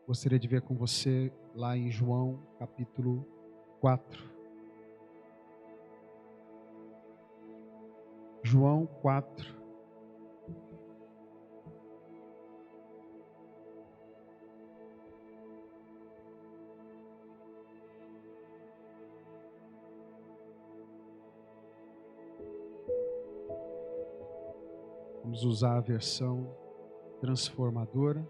Gostaria de ver com você lá em João capítulo 4. João 4. Vamos usar a versão transformadora.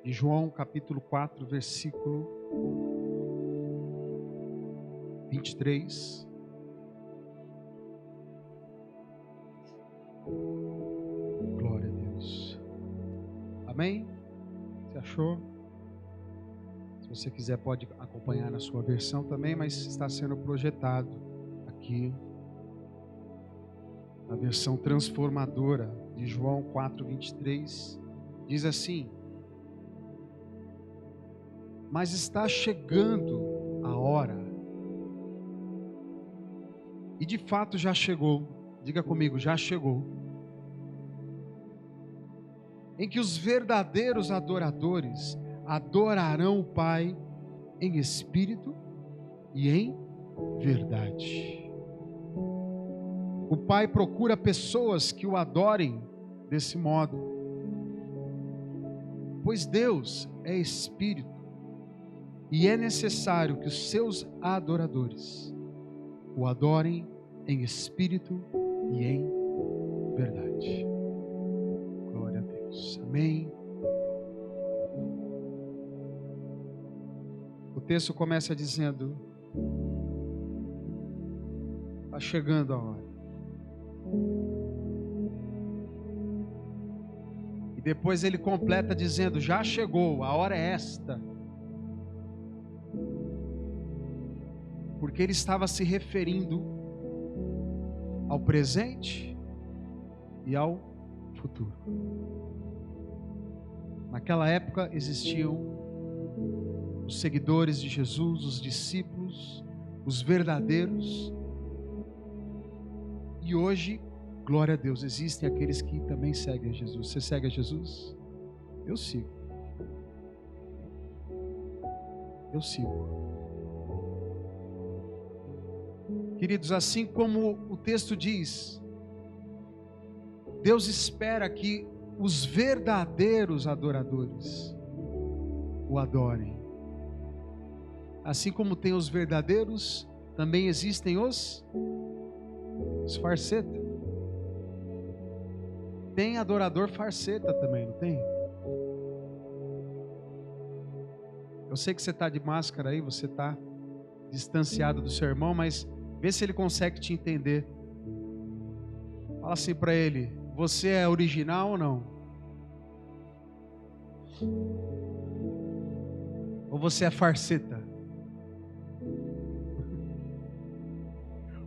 De João capítulo 4, versículo 23. Glória a Deus. Amém? Você achou? Se você quiser pode acompanhar na sua versão também, mas está sendo projetado aqui a versão transformadora de João 4, 23. Diz assim: mas está chegando a hora, e de fato já chegou, diga comigo, já chegou, em que os verdadeiros adoradores adorarão o Pai em espírito e em verdade. O Pai procura pessoas que o adorem desse modo, pois Deus é espírito, e é necessário que os seus adoradores o adorem em espírito e em verdade. Glória a Deus. Amém. O texto começa dizendo: está chegando a hora. E depois ele completa dizendo: já chegou, a hora é esta. Porque ele estava se referindo ao presente e ao futuro. Naquela época existiam os seguidores de Jesus, os discípulos, os verdadeiros. E hoje, glória a Deus, existem aqueles que também seguem a Jesus. Você segue a Jesus? Eu sigo. Eu sigo. Queridos, assim como o texto diz, Deus espera que os verdadeiros adoradores o adorem. Assim como tem os verdadeiros, também existem os farseta. Tem adorador farseta também, não tem? Eu sei que você está de máscara aí, você está distanciado do seu irmão, mas vê se ele consegue te entender. Fala assim para ele: você é original ou não? Ou você é farseta?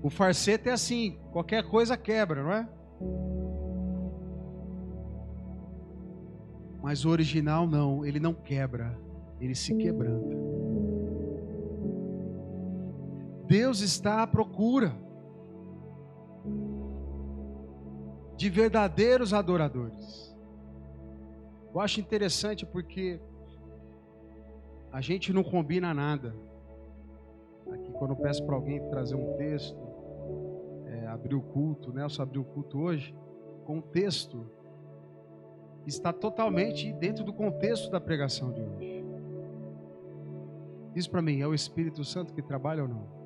O farseta é assim, qualquer coisa quebra, não é? Mas o original não, ele não quebra, ele se quebranta. Deus está à procura de verdadeiros adoradores. Eu acho interessante porque a gente não combina nada. Aqui quando eu peço para alguém trazer um texto, abrir o culto, né? Eu só abri o culto hoje com um texto que está totalmente dentro do contexto da pregação de hoje. Diz para mim, é o Espírito Santo que trabalha ou não?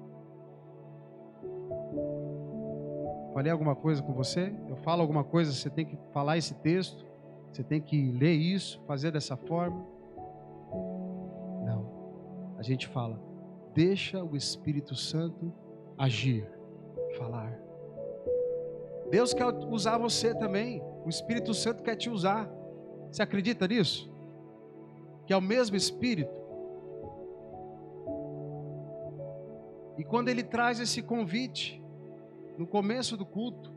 Falei alguma coisa com você? Eu falo alguma coisa, você tem que falar esse texto, você tem que ler isso, fazer dessa forma? Não. A gente fala, deixa o Espírito Santo agir, falar. Deus quer usar você também. O Espírito Santo quer te usar. Você acredita nisso? Que é o mesmo Espírito. E quando Ele traz esse convite no começo do culto,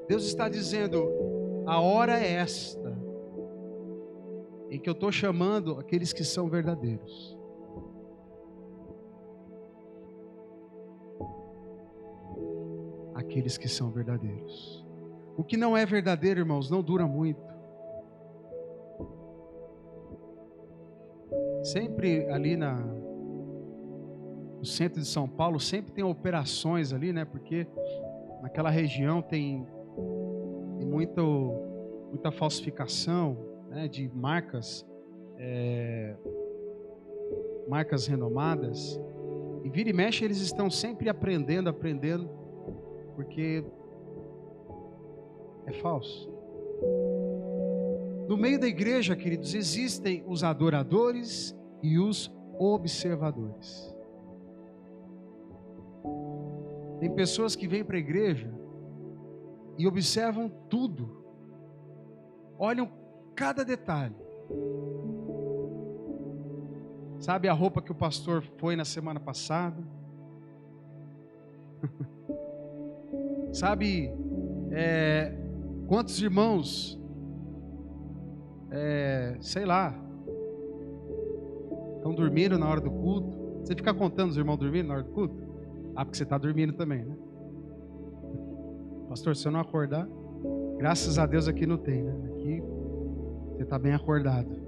Deus está dizendo: a hora é esta, em que eu estou chamando aqueles que são verdadeiros. Aqueles que são verdadeiros. O que não é verdadeiro, irmãos, não dura muito. sempre ali no centro de São Paulo, sempre tem operações ali, né? Porque naquela região tem muita falsificação, né, de marcas renomadas. E vira e mexe, eles estão sempre aprendendo, porque é falso. No meio da igreja, queridos, existem os adoradores e os observadores. Tem pessoas que vêm para a igreja e observam tudo, olham cada detalhe. Sabe a roupa que o pastor foi na semana passada? Sabe quantos irmãos, sei lá, estão dormindo na hora do culto? Você fica contando os irmãos dormindo na hora do culto? Ah, porque você está dormindo também, né? Pastor, se eu não acordar, graças a Deus aqui não tem, né? Aqui você está bem acordado.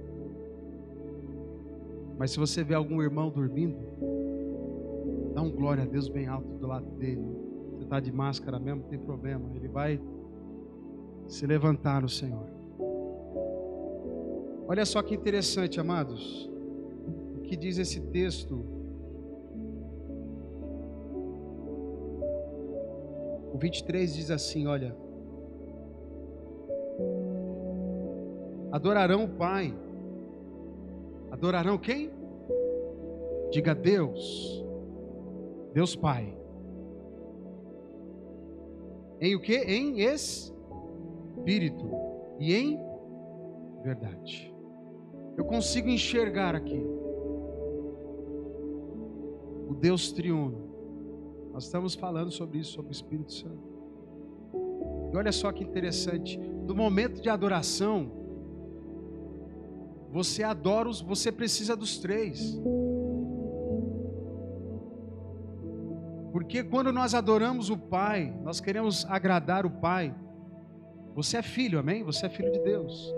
Mas se você vê algum irmão dormindo, dá um glória a Deus bem alto do lado dele. Você está de máscara mesmo, não tem problema. Ele vai se levantar no Senhor. Olha só que interessante, amados. O que diz esse texto? O 23 diz assim, olha: adorarão o Pai. Adorarão quem? Diga Deus. Deus Pai. Em o quê? Em espírito e em verdade. Eu consigo enxergar aqui o Deus triuno. Nós estamos falando sobre isso, sobre o Espírito Santo. E olha só que interessante. No momento de adoração, você precisa dos três. Porque quando nós adoramos o Pai, nós queremos agradar o Pai. Você é filho, amém? Você é filho de Deus.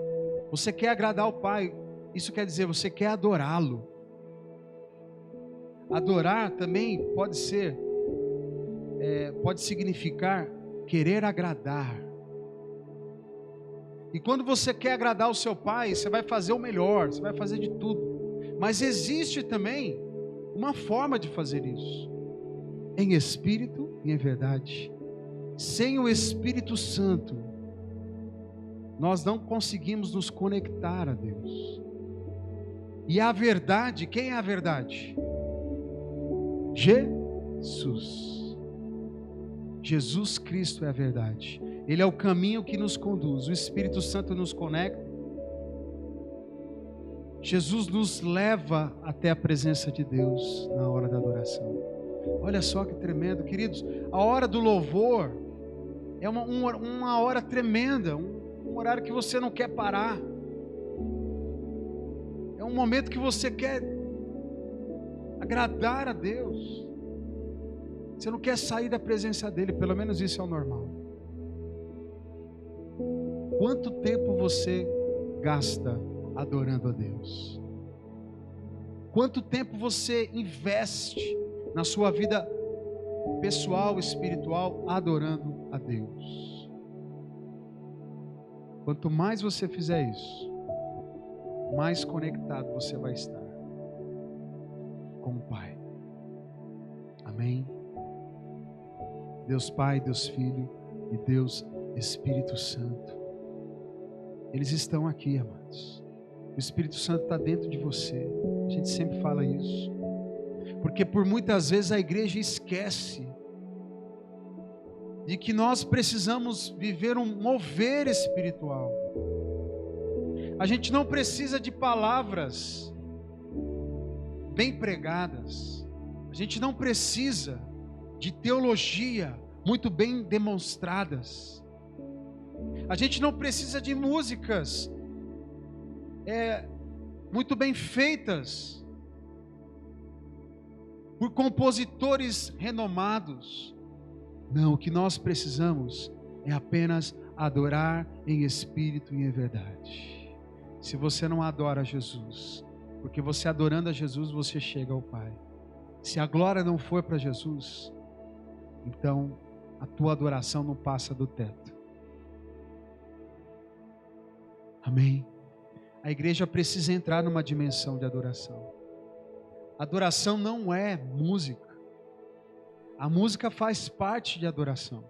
Você quer agradar o Pai. Isso quer dizer, você quer adorá-lo. Adorar também pode significar querer agradar. E quando você quer agradar o seu Pai, você vai fazer o melhor, você vai fazer de tudo. Mas existe também uma forma de fazer isso, em espírito e em verdade. Sem o Espírito Santo, nós não conseguimos nos conectar a Deus. E a verdade, quem é a verdade? Jesus. Jesus Cristo é a verdade. Ele é o caminho que nos conduz. O Espírito Santo nos conecta. Jesus nos leva até a presença de Deus na hora da adoração. Olha só que tremendo, queridos. A hora do louvor é uma hora tremenda, um horário que você não quer parar. É um momento que você quer agradar a Deus. Você não quer sair da presença dele, pelo menos isso é o normal. Quanto tempo você gasta adorando a Deus? Quanto tempo você investe na sua vida pessoal, espiritual, adorando a Deus? Quanto mais você fizer isso, mais conectado você vai estar com o Pai. Amém? Deus Pai, Deus Filho e Deus Espírito Santo. Eles estão aqui, amados. O Espírito Santo está dentro de você. A gente sempre fala isso. Porque por muitas vezes a igreja esquece de que nós precisamos viver um mover espiritual. A gente não precisa de palavras bem pregadas. A gente não precisa de teologia muito bem demonstradas. A gente não precisa de músicas muito bem feitas por compositores renomados. Não, o que nós precisamos é apenas adorar em espírito e em verdade. Se você não adora Jesus, Porque você adorando a Jesus, você chega ao Pai. Se a glória não for para Jesus, então a tua adoração não passa do teto. Amém? A igreja precisa entrar numa dimensão de adoração. Adoração não é música. A música faz parte de adoração.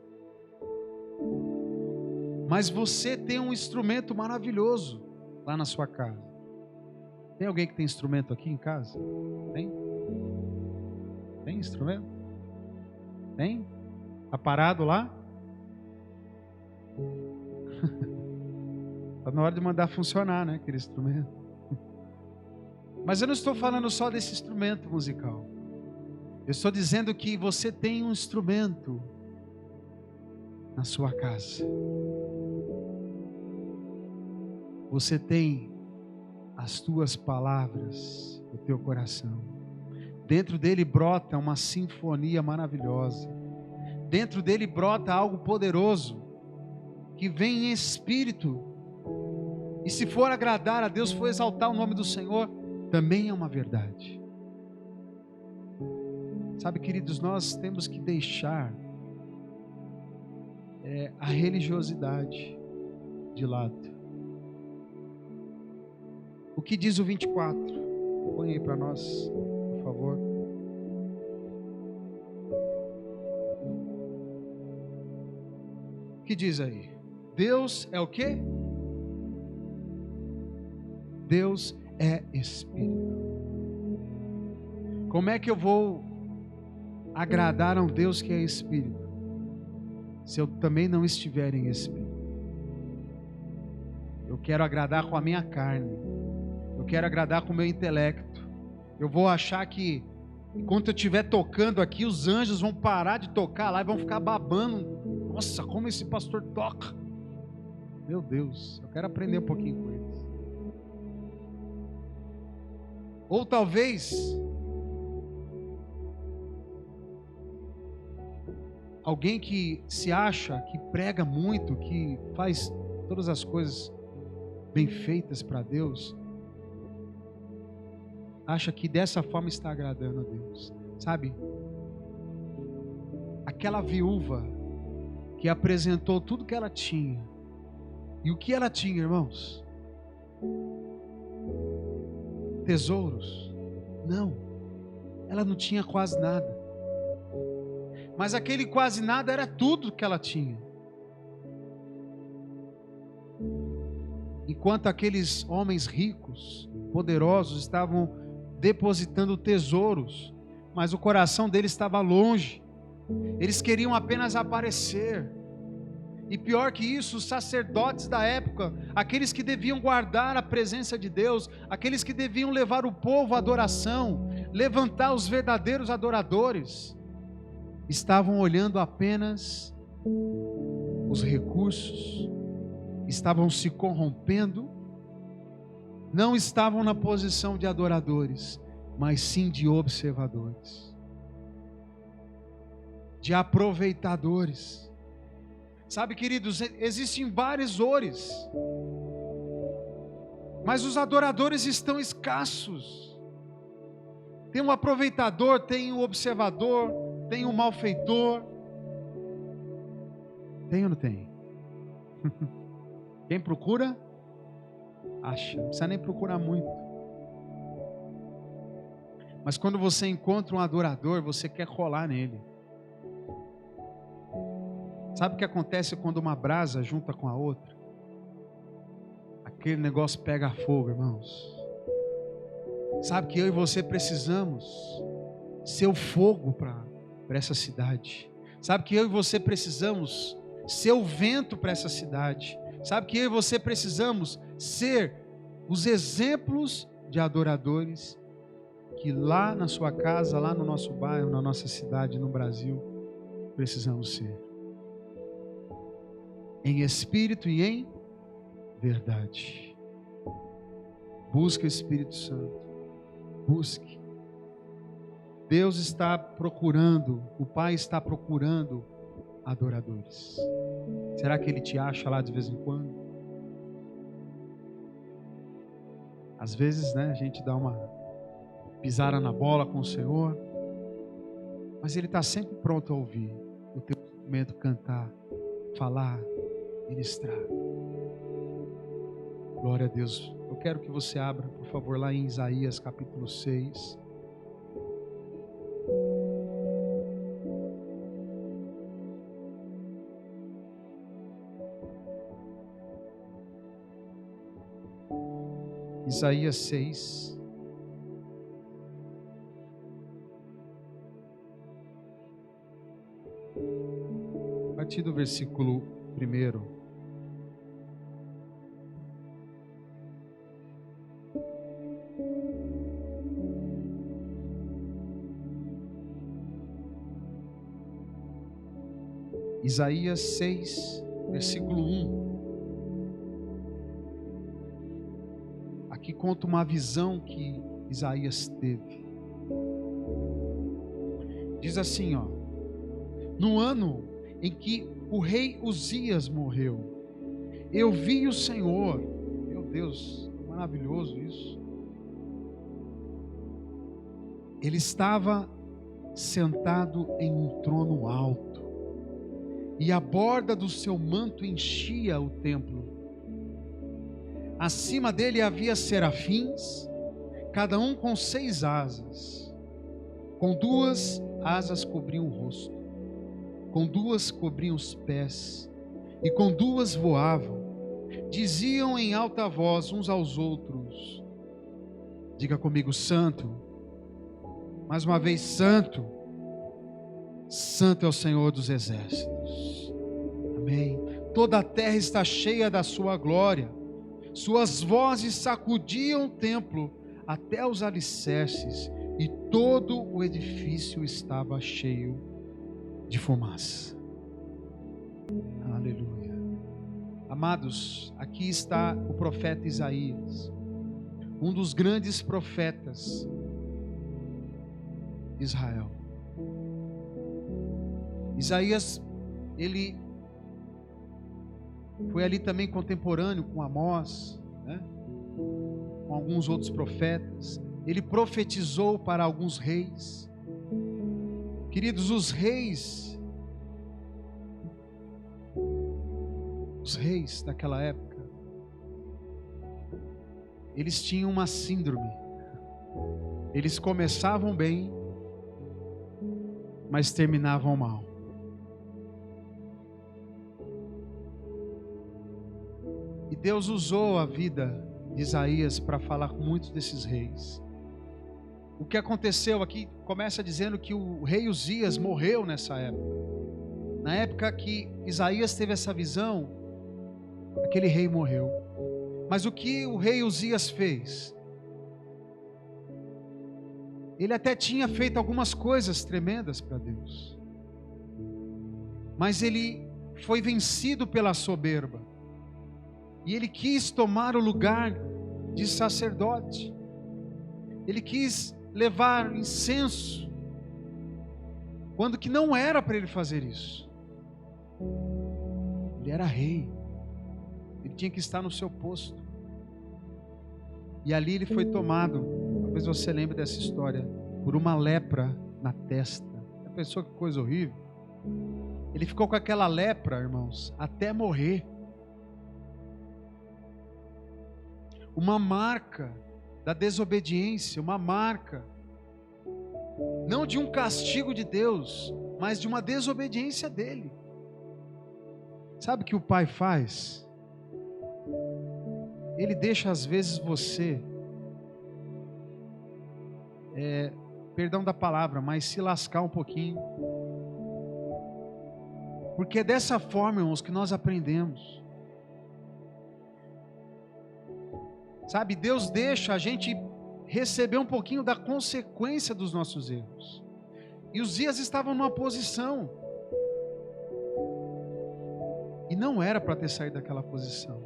Mas você tem um instrumento maravilhoso lá na sua casa. Tem alguém que tem instrumento aqui em casa? Tem? Tem instrumento? Tem? Está parado lá? Está na hora de mandar funcionar, né? Aquele instrumento. Mas eu não estou falando só desse instrumento musical. Eu estou dizendo que você tem um instrumento na sua casa. Você tem as tuas palavras no teu coração. Dentro dele brota uma sinfonia maravilhosa. Dentro dele brota algo poderoso que vem em espírito. E se for agradar a Deus, for exaltar o nome do Senhor, também é uma verdade. Sabe, queridos, nós temos que deixar a religiosidade de lado. O que diz o 24? Põe aí para nós, por favor. O que diz aí? Deus é o quê? Deus é Espírito. Como é que eu vou agradar a um Deus que é Espírito, se eu também não estiver em Espírito? Eu quero agradar com a minha carne. Eu quero agradar com o meu intelecto. Eu vou achar que enquanto eu estiver tocando aqui, os anjos vão parar de tocar lá e vão ficar babando. Nossa, como esse pastor toca. Meu Deus, eu quero aprender um pouquinho com eles. Ou talvez alguém que se acha, que prega muito, que faz todas as coisas bem feitas para Deus, acha que dessa forma está agradando a Deus. Sabe? Aquela viúva que apresentou tudo que ela tinha. E o que ela tinha, irmãos? Tesouros? Não. Ela não tinha quase nada. Mas aquele quase nada era tudo que ela tinha. Enquanto aqueles homens ricos, poderosos, estavam depositando tesouros, mas o coração deles estava longe. Eles queriam apenas aparecer. E pior que isso, os sacerdotes da época, aqueles que deviam guardar a presença de Deus, aqueles que deviam levar o povo à adoração, levantar os verdadeiros adoradores, estavam olhando apenas os recursos, estavam se corrompendo, não estavam na posição de adoradores, mas sim de observadores, de aproveitadores. Sabe, queridos, existem vários ores, mas os adoradores estão escassos. Tem um aproveitador, tem um observador, tem um malfeitor. Tem ou não tem? Quem procura, acha. Não precisa nem procurar muito. Mas quando você encontra um adorador, você quer colar nele. Sabe o que acontece quando uma brasa junta com a outra? Aquele negócio pega fogo, irmãos. Sabe que eu e você precisamos ser o fogo para essa cidade. Sabe que eu e você precisamos ser o vento para essa cidade. Sabe que eu e você precisamos ser os exemplos de adoradores que lá na sua casa, lá no nosso bairro, na nossa cidade, no Brasil, precisamos ser. Em espírito e em verdade. Busque o Espírito Santo. Busque. Deus está procurando, o Pai está procurando adoradores. Será que Ele te acha lá de vez em quando? Às vezes, né, a gente dá uma pisada na bola com o Senhor, mas Ele está sempre pronto a ouvir o teu instrumento cantar, falar, ministrar. Glória a Deus. Eu quero que você abra, por favor, lá em Isaías capítulo 6. Isaías 6. A partir do versículo 1. Isaías 6, versículo 1. Aqui conta uma visão que Isaías teve. Diz assim, ó: no ano em que o rei Uzias morreu, eu vi o Senhor. Meu Deus, maravilhoso isso. Ele estava sentado em um trono alto, e a borda do seu manto enchia o templo. Acima dele havia serafins, cada um com 6 asas. Com 2 asas cobriam o rosto, com 2 cobriam os pés, e com 2 voavam. Diziam em alta voz uns aos outros, diga comigo, santo. Mais uma vez, santo. Santo é o Senhor dos exércitos. Amém. Toda a terra está cheia da sua glória. Suas vozes sacudiam o templo até os alicerces, e todo o edifício estava cheio de fumaça. Aleluia. Amados, aqui está o profeta Isaías, um dos grandes profetas de Israel. Isaías, ele foi ali também contemporâneo com Amós, né? Com alguns outros profetas. Ele profetizou para alguns reis. Queridos, os reis daquela época, eles tinham uma síndrome. Eles começavam bem, mas terminavam mal. E Deus usou a vida de Isaías para falar com muitos desses reis. O que aconteceu aqui começa dizendo que o rei Uzias morreu nessa época. Na época que Isaías teve essa visão, aquele rei morreu. Mas o que o rei Uzias fez? Ele até tinha feito algumas coisas tremendas para Deus, mas ele foi vencido pela soberba, e ele quis tomar o lugar de sacerdote. Ele quis levar incenso, quando que não era para ele fazer isso. Ele era rei, ele tinha que estar no seu posto. E ali ele foi tomado, talvez você lembre dessa história, por uma lepra na testa. Já pensou que coisa horrível? Ele ficou com aquela lepra, irmãos, até morrer. Uma marca da desobediência, uma marca, não de um castigo de Deus, mas de uma desobediência dele. Sabe o que o pai faz? Ele deixa às vezes você, perdão da palavra, mas se lascar um pouquinho. Porque é dessa forma, irmãos, que nós aprendemos. Sabe, Deus deixa a gente receber um pouquinho da consequência dos nossos erros. E os Uzias estavam numa posição, e não era para ter saído daquela posição.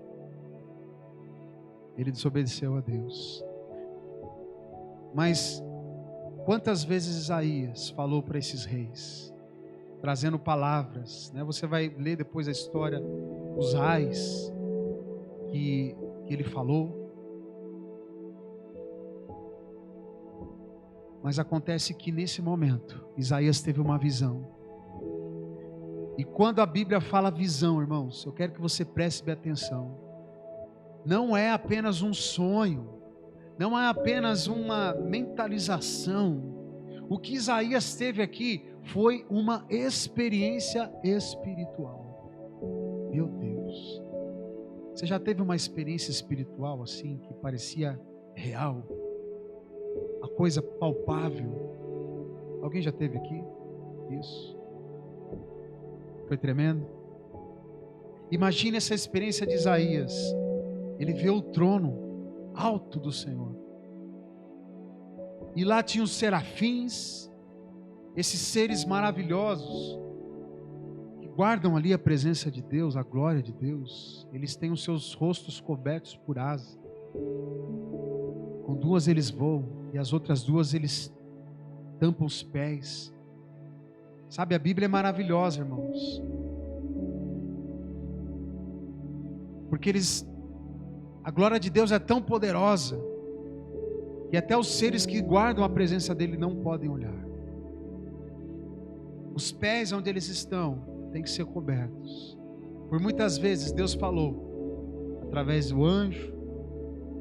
Ele desobedeceu a Deus. Mas quantas vezes Isaías falou para esses reis, trazendo palavras, né? Você vai ler depois a história, os ais que ele falou. Mas acontece que nesse momento, Isaías teve uma visão. E quando a Bíblia fala visão, irmãos, eu quero que você preste bem atenção. Não é apenas um sonho, não é apenas uma mentalização. O que Isaías teve aqui foi uma experiência espiritual. Meu Deus. Você já teve uma experiência espiritual assim, que parecia real? Uma coisa palpável? Alguém já teve aqui? Isso. Foi tremendo? Imagine essa experiência de Isaías. Ele vê o trono alto do Senhor. E lá tinha os serafins, esses seres maravilhosos, que guardam ali a presença de Deus, a glória de Deus. Eles têm os seus rostos cobertos por asa. Com duas eles voam, e as outras duas eles tampam os pés. Sabe, a Bíblia é maravilhosa, irmãos. Porque a glória de Deus é tão poderosa, que até os seres que guardam a presença dele não podem olhar. Os pés onde eles estão têm que ser cobertos. Por muitas vezes Deus falou, através do anjo,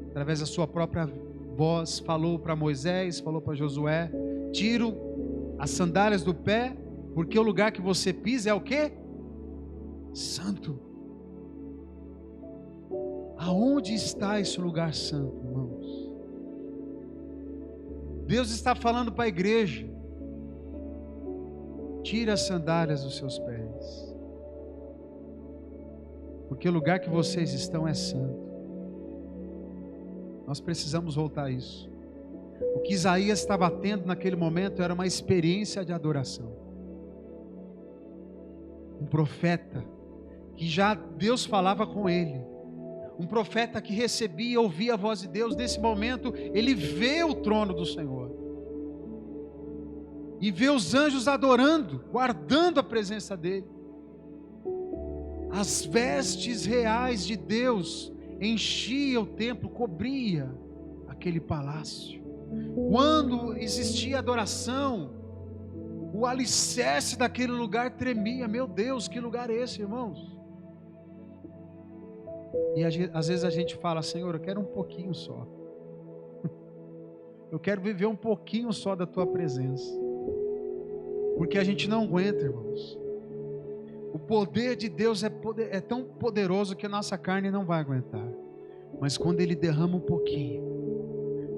através da sua própria voz, falou para Moisés, falou para Josué: tiro as sandálias do pé, porque o lugar que você pisa é o quê? Santo. Aonde está esse lugar santo, irmãos? Deus está falando para a igreja: tira as sandálias dos seus pés, porque o lugar que vocês estão é santo. Nós precisamos voltar a isso. O que Isaías estava tendo naquele momento era uma experiência de adoração. Um profeta que já Deus falava com ele, um profeta que recebia e ouvia a voz de Deus. Nesse momento ele vê o trono do Senhor e vê os anjos adorando, guardando a presença dele. As vestes reais de Deus enchiam o templo, cobria aquele palácio. Quando existia adoração, o alicerce daquele lugar tremia. Meu Deus, que lugar é esse, irmãos? E às vezes a gente fala: Senhor, eu quero um pouquinho só. Eu quero viver um pouquinho só da tua presença. Porque a gente não aguenta, irmãos. O poder de Deus é tão poderoso que a nossa carne não vai aguentar. Mas quando Ele derrama um pouquinho,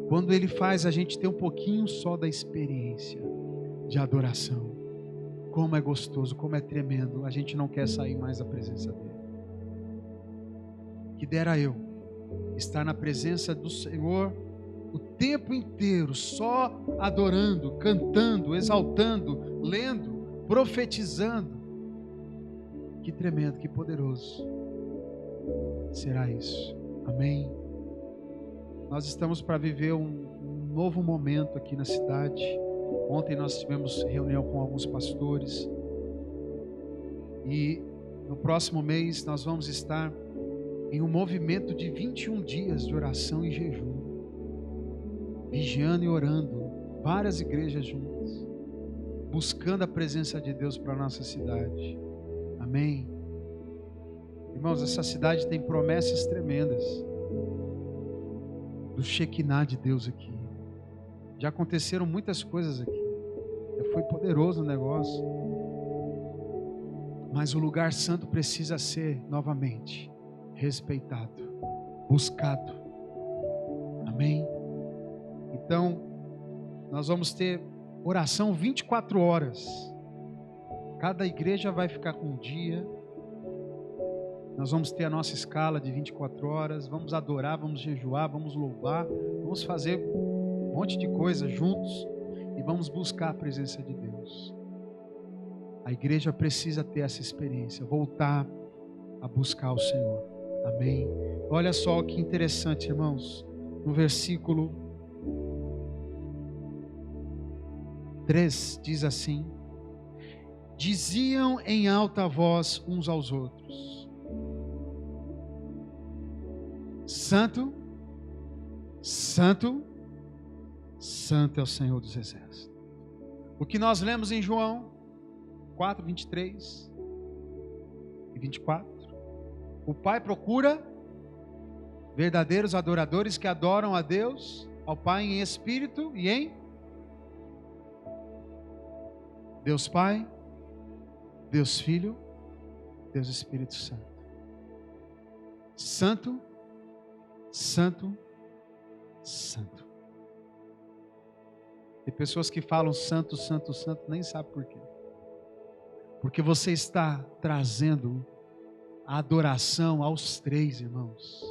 quando Ele faz a gente ter um pouquinho só da experiência de adoração, como é gostoso, como é tremendo, a gente não quer sair mais da presença dEle. Que dera eu estar na presença do Senhor o tempo inteiro, só adorando, cantando, exaltando, lendo, profetizando. Que tremendo, que poderoso será isso. Amém. Nós estamos para viver um novo momento aqui na cidade. Ontem nós tivemos reunião com alguns pastores, e no próximo mês nós vamos estar em um movimento de 21 dias de oração e jejum, vigiando e orando, várias igrejas juntas, buscando a presença de Deus para a nossa cidade. Amém. Irmãos, essa cidade tem promessas tremendas do Shekinah de Deus aqui. Já aconteceram muitas coisas aqui, foi poderoso o negócio, mas o lugar santo precisa ser novamente respeitado, buscado. Amém. Então nós vamos ter oração 24 horas. Cada igreja vai ficar com um dia. Nós vamos ter a nossa escala de 24 horas. Vamos adorar, vamos jejuar, vamos louvar, vamos fazer um monte de coisa juntos e vamos buscar a presença de Deus. A igreja precisa ter essa experiência, voltar a buscar o Senhor. Amém. Olha só que interessante, irmãos. No versículo 3 diz assim: diziam em alta voz uns aos outros: Santo, Santo, Santo é o Senhor dos Exércitos. O que nós lemos em João 4, 23 e 24. O Pai procura verdadeiros adoradores que adoram a Deus, ao Pai em espírito e em Deus Pai, Deus Filho, Deus Espírito Santo. Santo, Santo, Santo. Tem pessoas que falam santo, santo, santo, nem sabe por quê. Porque você está trazendo a adoração aos três, irmãos.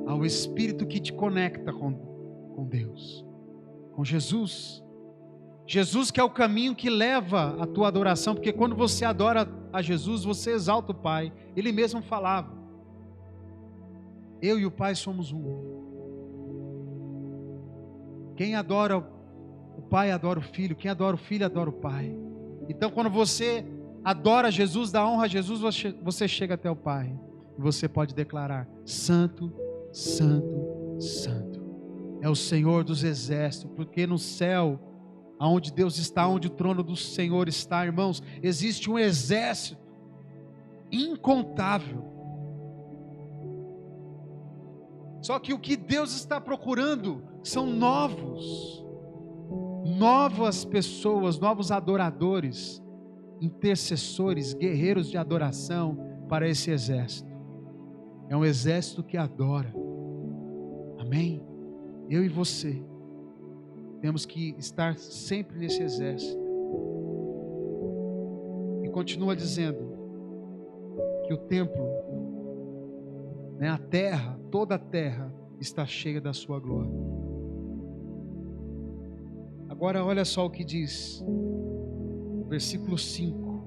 Ao Espírito que te conecta com Deus, com Jesus. Jesus que é o caminho que leva a tua adoração, porque quando você adora a Jesus, você exalta o Pai. Ele mesmo falava: eu e o Pai somos um. Quem adora o Pai adora o Filho, quem adora o Filho adora o Pai. Então quando você adora Jesus, dá honra a Jesus, você chega até o Pai. E você pode declarar: Santo, Santo, Santo é o Senhor dos Exércitos. Porque no céu, aonde Deus está, onde o trono do Senhor está, irmãos, existe um exército incontável. Só que o que Deus está procurando são novas pessoas, novos adoradores, intercessores, guerreiros de adoração para esse exército. É um exército que adora. Amém? Eu e você temos que estar sempre nesse exército. E continua dizendo que o templo, a terra, toda a terra está cheia da sua glória. Agora olha só o que diz, versículo 5.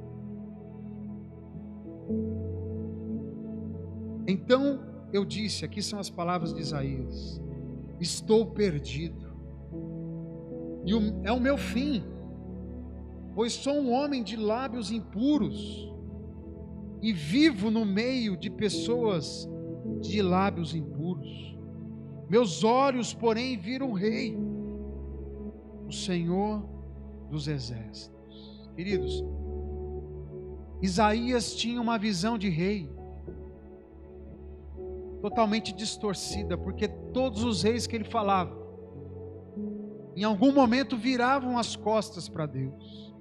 Então eu disse, aqui são as palavras de Isaías: estou perdido, e é o meu fim, pois sou um homem de lábios impuros, e vivo no meio de pessoas de lábios impuros. Meus olhos, porém, viram o Rei, o Senhor dos Exércitos. Queridos, Isaías tinha uma visão de rei totalmente distorcida, porque todos os reis que ele falava, em algum momento viravam as costas para Deus,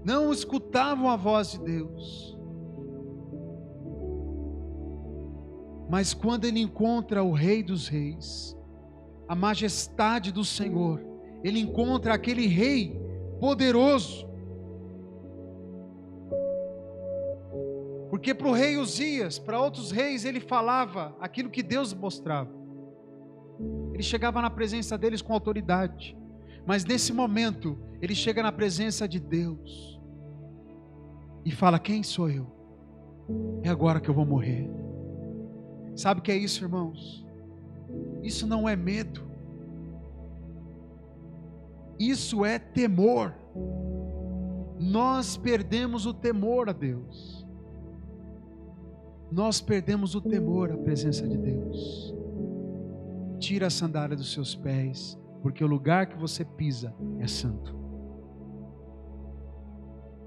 não escutavam a voz de Deus. Mas quando ele encontra o Rei dos Reis, a majestade do Senhor, ele encontra aquele rei poderoso. Porque para o rei Uzias, para outros reis, ele falava aquilo que Deus mostrava. Ele chegava na presença deles com autoridade. Mas nesse momento, ele chega na presença de Deus e fala: quem sou eu? É agora que eu vou morrer. Sabe o que é isso, irmãos? Isso não é medo. Isso é temor. Nós perdemos o temor a Deus. Nós perdemos o temor à presença de Deus. Tira a sandália dos seus pés, porque o lugar que você pisa é santo.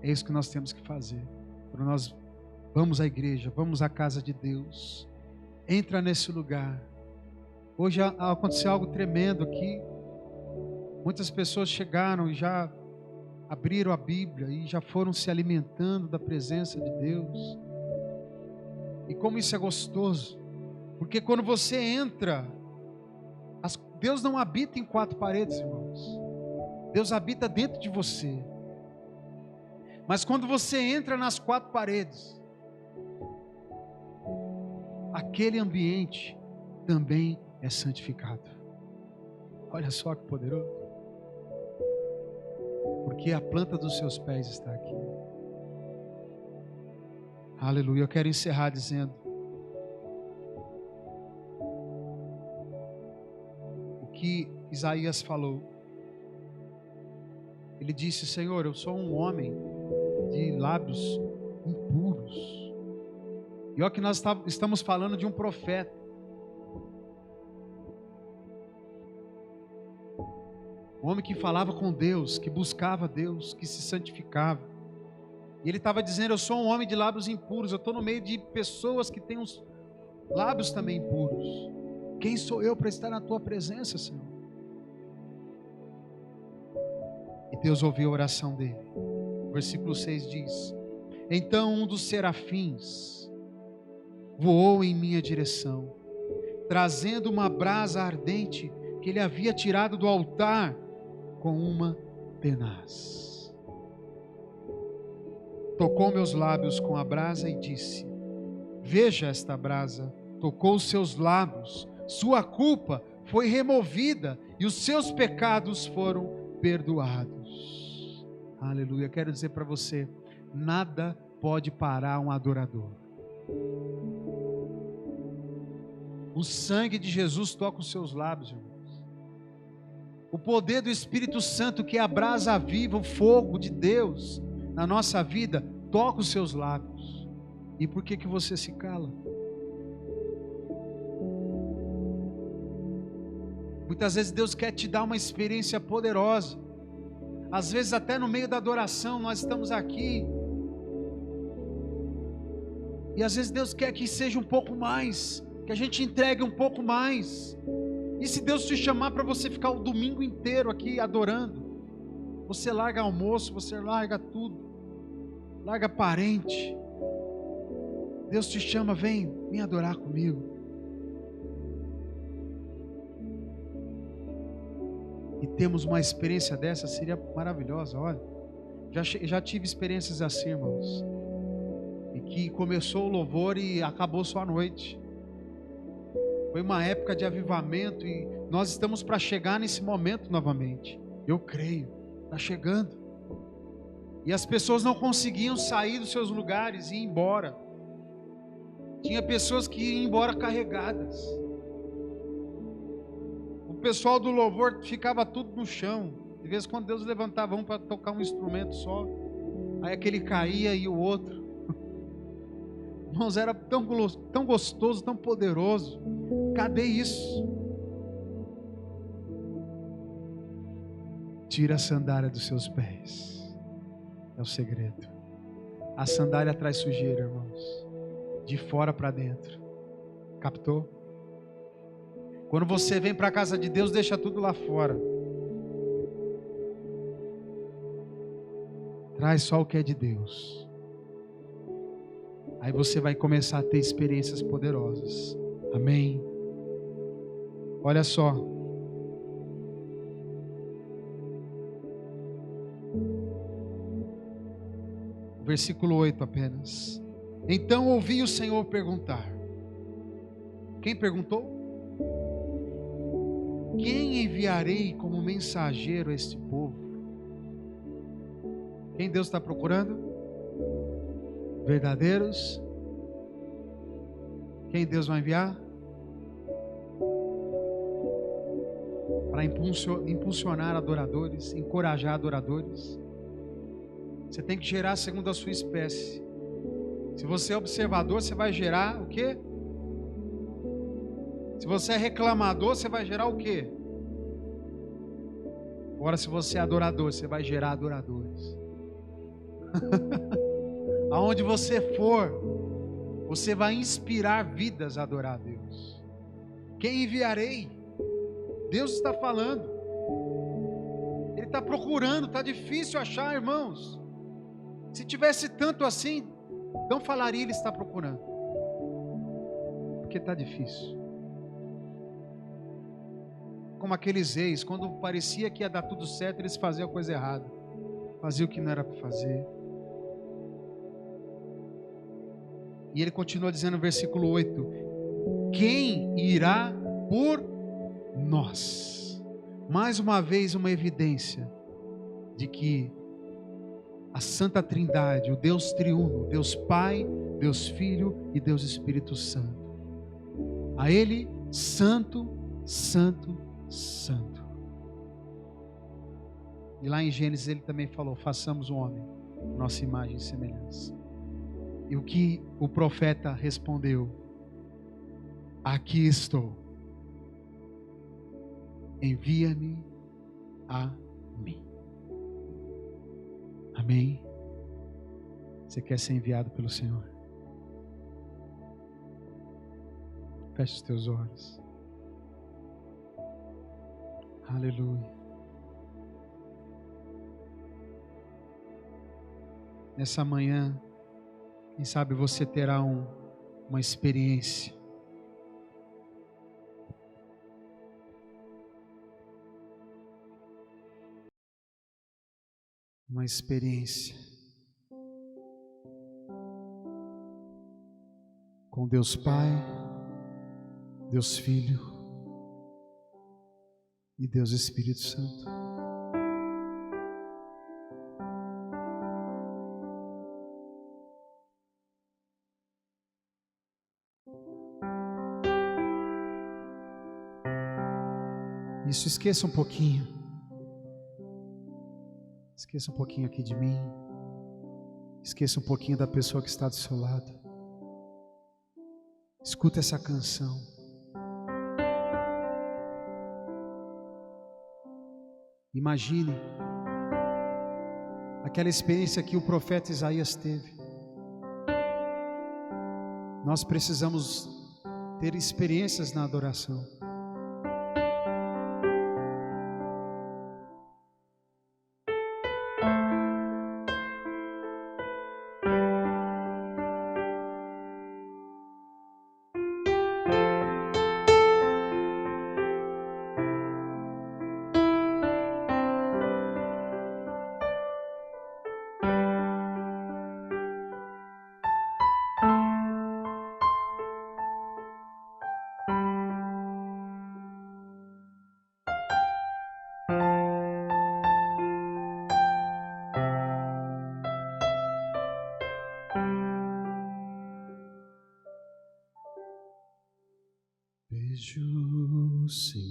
É isso que nós temos que fazer. Quando nós vamos à igreja, vamos à casa de Deus, entra nesse lugar. Hoje aconteceu algo tremendo aqui. Muitas pessoas chegaram e já abriram a Bíblia e já foram se alimentando da presença de Deus. E como isso é gostoso, porque quando você entra, Deus não habita em quatro paredes, irmãos. Deus habita dentro de você. Mas quando você entra nas quatro paredes, aquele ambiente também é santificado. Olha só que poderoso. Porque a planta dos seus pés está aqui. Aleluia. Eu quero encerrar dizendo: o que Isaías falou. Ele disse: Senhor, eu sou um homem de lábios impuros. E olha que nós estamos falando de um profeta. um homem que falava com Deus, que buscava Deus, que se santificava. E ele estava dizendo: eu sou um homem de lábios impuros, eu estou no meio de pessoas que têm os lábios também impuros. Quem sou eu para estar na tua presença, Senhor? E Deus ouviu a oração dele. O versículo 6 diz: então um dos serafins voou em minha direção, trazendo uma brasa ardente que ele havia tirado do altar com uma tenaz. Tocou meus lábios com a brasa e disse: veja esta brasa, tocou os seus lábios, sua culpa foi removida e os seus pecados foram perdoados. Aleluia. Quero dizer para você, nada pode parar um adorador. O sangue de Jesus toca os seus lábios, irmãos. O poder do Espírito Santo, que é a brasa viva, o fogo de Deus na nossa vida, toca os seus lábios. E por que você se cala? Muitas vezes Deus quer te dar uma experiência poderosa. Às vezes até no meio da adoração nós estamos aqui. E às vezes Deus quer que seja um pouco mais, que a gente entregue um pouco mais. E se Deus te chamar para você ficar o domingo inteiro aqui adorando, você larga almoço, você larga tudo, larga parente. Deus te chama: vem adorar comigo. E temos uma experiência dessa, seria maravilhosa. Olha, já tive experiências assim, irmãos, e que começou o louvor e acabou só à noite. Foi uma época de avivamento e nós estamos para chegar nesse momento novamente. Eu creio, está chegando. E as pessoas não conseguiam sair dos seus lugares e ir embora. Tinha pessoas que iam embora carregadas. O pessoal do louvor ficava tudo no chão. De vez em quando Deus levantava um para tocar um instrumento só. Aí aquele caía e o outro. Irmãos, era tão gostoso, tão poderoso. Cadê isso? Tira a sandália dos seus pés. É o segredo. A sandália traz sujeira, irmãos. De fora para dentro. Captou? Quando você vem para a casa de Deus, deixa tudo lá fora. Traz só o que é de Deus. Aí você vai começar a ter experiências poderosas. Amém? Olha só. Versículo 8 apenas. Então ouvi o Senhor perguntar. Quem perguntou? Quem enviarei como mensageiro a este povo? Quem Deus está procurando? Verdadeiros? Quem Deus vai enviar? Para impulsionar adoradores, encorajar adoradores. Você tem que gerar segundo a sua espécie. Se você é observador, você vai gerar o quê? Se você é reclamador, você vai gerar o quê? Agora, se você é adorador, você vai gerar adoradores. Aonde você for, você vai inspirar vidas a adorar a Deus. Quem enviarei? Deus está falando. Ele está procurando, está difícil achar, irmãos. Se tivesse tanto assim, não falaria Ele está procurando. Porque está difícil. Como aqueles reis, quando parecia que ia dar tudo certo, eles faziam a coisa errada. Faziam o que não era para fazer. E ele continua dizendo no versículo 8: quem irá por nós? Mais uma vez uma evidência de que a Santa Trindade, o Deus triuno, Deus Pai, Deus Filho e Deus Espírito Santo. A Ele, Santo, Santo, Santo. E lá em Gênesis ele também falou: façamos o homem, nossa imagem e semelhança. E o que o profeta respondeu? Aqui estou. Envia-me a mim. Amém? Você quer ser enviado pelo Senhor? Feche os teus olhos. Aleluia. Nessa manhã, quem sabe você terá uma experiência. Uma experiência com Deus Pai, Deus Filho e Deus Espírito Santo. Isso, esqueça um pouquinho. Esqueça um pouquinho aqui de mim. Esqueça um pouquinho da pessoa que está do seu lado. Escuta essa canção. Imagine aquela experiência que o profeta Isaías teve. Nós precisamos ter experiências na adoração. Vejo o Senhor